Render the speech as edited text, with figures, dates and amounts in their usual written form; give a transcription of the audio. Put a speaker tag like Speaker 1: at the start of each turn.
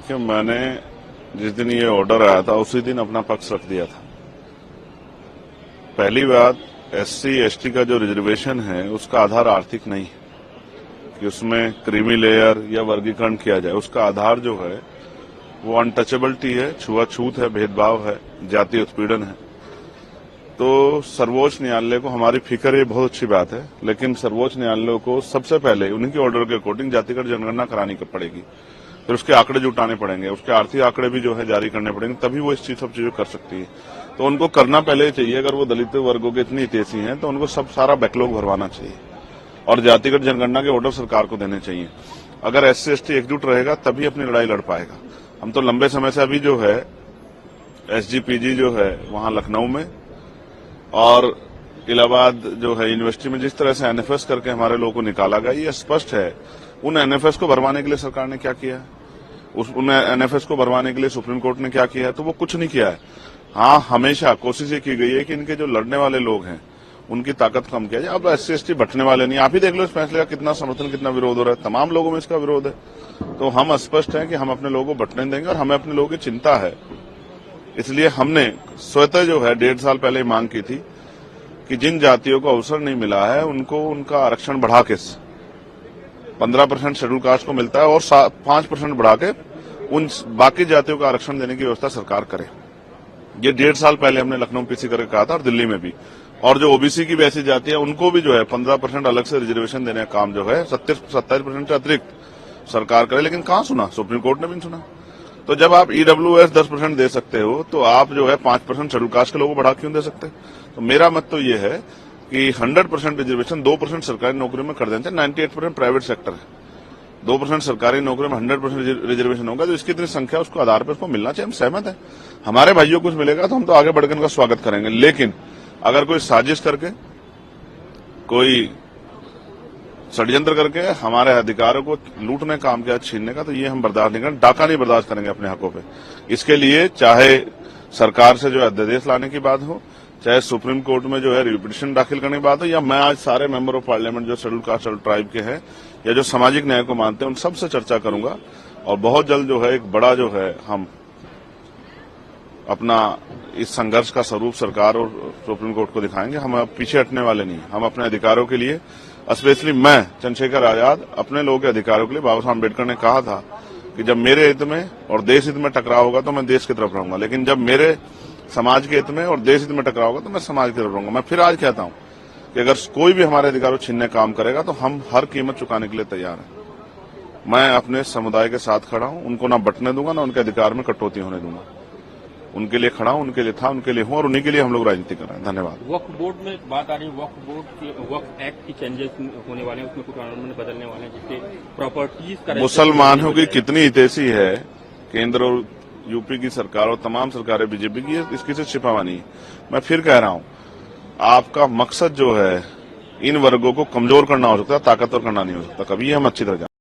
Speaker 1: देखिए, मैंने जिस दिन ये ऑर्डर आया था उसी दिन अपना पक्ष रख दिया था। पहली बात, एससी एसटी का जो रिजर्वेशन है उसका आधार आर्थिक नहीं है कि उसमें क्रीमी लेयर या वर्गीकरण किया जाए। उसका आधार जो है वो अनटचेबिलिटी है, छुआछूत है, भेदभाव है, जातीय उत्पीड़न है। तो सर्वोच्च न्यायालय को हमारी फिक्र, ये बहुत अच्छी बात है, लेकिन सर्वोच्च न्यायालय को सबसे पहले उन्हीं के ऑर्डर के अकॉर्डिंग जातिगत जनगणना करानी पड़ेगी। फिर उसके आंकड़े जुटाने पड़ेंगे, उसके आर्थिक आंकड़े भी जो है जारी करने पड़ेंगे, तभी वो सब चीजें कर सकती है। तो उनको करना पहले चाहिए। अगर वो दलित वर्गों के इतनी हितैषी हैं तो उनको सारा बैकलॉग भरवाना चाहिए और जातिगत जनगणना के ऑर्डर सरकार को देने चाहिए। अगर एससी एसटी एकजुट रहेगा तभी अपनी लड़ाई लड़ पाएगा। हम तो लंबे समय से अभी जो है एसजीपीजी जो है वहां लखनऊ में और इलाहाबाद जो है यूनिवर्सिटी में जिस तरह से एनएफएस करके हमारे लोगों को निकाला गया, ये स्पष्ट है उन एनएफएस को भरवाने के लिए सरकार ने क्या किया है, उन एनएफएस को भरवाने के लिए सुप्रीम कोर्ट ने क्या किया है। तो वो कुछ नहीं किया है। हाँ, हमेशा कोशिश ये की गई है कि इनके जो लड़ने वाले लोग हैं उनकी ताकत कम किया जाए। अब एससी एसटी बंटने वाले नहीं, आप ही देख लो इस फैसले का कितना समर्थन, कितना विरोध हो रहा है। तमाम लोगों में इसका विरोध है। तो हम स्पष्ट हैं कि हम अपने लोगों को बंटने देंगे और हमें अपने लोगों की चिंता है। इसलिए हमने स्वतः जो है 1.5 साल पहले मांग की थी कि जिन जातियों को अवसर नहीं मिला है उनको उनका आरक्षण बढ़ा के 15% शेड्यूल कास्ट को मिलता है और 5% बढ़ा के उन बाकी जातियों को आरक्षण देने की व्यवस्था सरकार करे। ये 1.5 साल पहले हमने लखनऊ पीसी करके कहा था और दिल्ली में भी। और जो ओबीसी की वैसी जाति है उनको भी जो है 15% अलग से रिजर्वेशन देने का काम जो है 27% से अतिरिक्त सरकार करे। लेकिन कहां सुना, सुप्रीम कोर्ट ने भी नहीं सुना। तो जब आप ईडब्ल्यूएस 10% दे सकते हो तो आप जो है 5% शेड्यूल कास्ट के लोगों को बढ़ा क्यों दे सकते? तो मेरा मत तो ये है कि 100% रिजर्वेशन 2% सरकारी नौकरी में कर देना चाहिए। 98% प्राइवेट सेक्टर है, 2% सरकारी नौकरी में 100% रिजर्वेशन होगा। तो इसकी इतनी संख्या उसको आधार पर उसको मिलना चाहिए। हम सहमत हैं, हमारे भाइयों को कुछ मिलेगा तो हम तो आगे बढ़कर उनका स्वागत करेंगे। लेकिन अगर कोई साजिश करके, कोई षड्यंत्र करके हमारे अधिकारों को लूटने का काम किया, छीनने का, तो ये हम बर्दाश्त नहीं करेंगे। डाका नहीं बर्दाश्त करेंगे अपने हकों पे। इसके लिए चाहे सरकार से जो अध्यादेश लाने की बात हो, चाहे सुप्रीम कोर्ट में जो है रिपिटिशन दाखिल करने की बात हो, या मैं आज सारे मेंबर ऑफ पार्लियामेंट जो शेड्यूल कास्ट शेड्यूल ट्राइब के हैं या जो सामाजिक न्याय को मानते हैं उन सबसे चर्चा करूंगा। और बहुत जल्द जो है एक बड़ा जो है हम अपना इस संघर्ष का स्वरूप सरकार और सुप्रीम कोर्ट को दिखाएंगे। हम अब पीछे हटने वाले नहीं। हम अपने अधिकारों के लिए, स्पेशली मैं चंद्रशेखर आजाद, अपने लोगों के अधिकारों के लिए, बाबा साहब अम्बेडकर ने कहा था कि जब मेरे हित में और देश हित में टकराव होगा तो मैं देश की तरफ रहूंगा, लेकिन जब मेरे समाज के हित में और देश हित में टकराव होगा तो मैं समाज की तरफ रहूंगा। मैं फिर आज कहता हूं कि अगर कोई भी हमारे अधिकारों छीनने का काम करेगा तो हम हर कीमत चुकाने के लिए तैयार हैं। मैं अपने समुदाय के साथ खड़ा हूं, उनको ना बंटने दूंगा, ना उनके अधिकार में कटौती होने दूंगा। उनके लिए खड़ा हूं, उनके लिए था, उनके लिए हूं और उन्हीं के लिए हम लोग राजनीति कर रहे हैं। धन्यवाद।
Speaker 2: वक्फ बोर्ड में बात आ रही है, वक्फ एक्ट की चेंजेस होने वाले हैं, उसमें कुछ कानून बदलने वाले हैं जिससे प्रॉपर्टीज का
Speaker 1: मुसलमानों की कितनी हितैषी है केंद्र और यूपी की सरकार और तमाम सरकारें बीजेपी की, इसकी से छिपावा नहीं। मैं फिर कह रहा हूं, आपका मकसद जो है इन वर्गों को कमजोर करना हो सकता है, ताकतवर करना नहीं हो सकता। कभी हम अच्छी तरह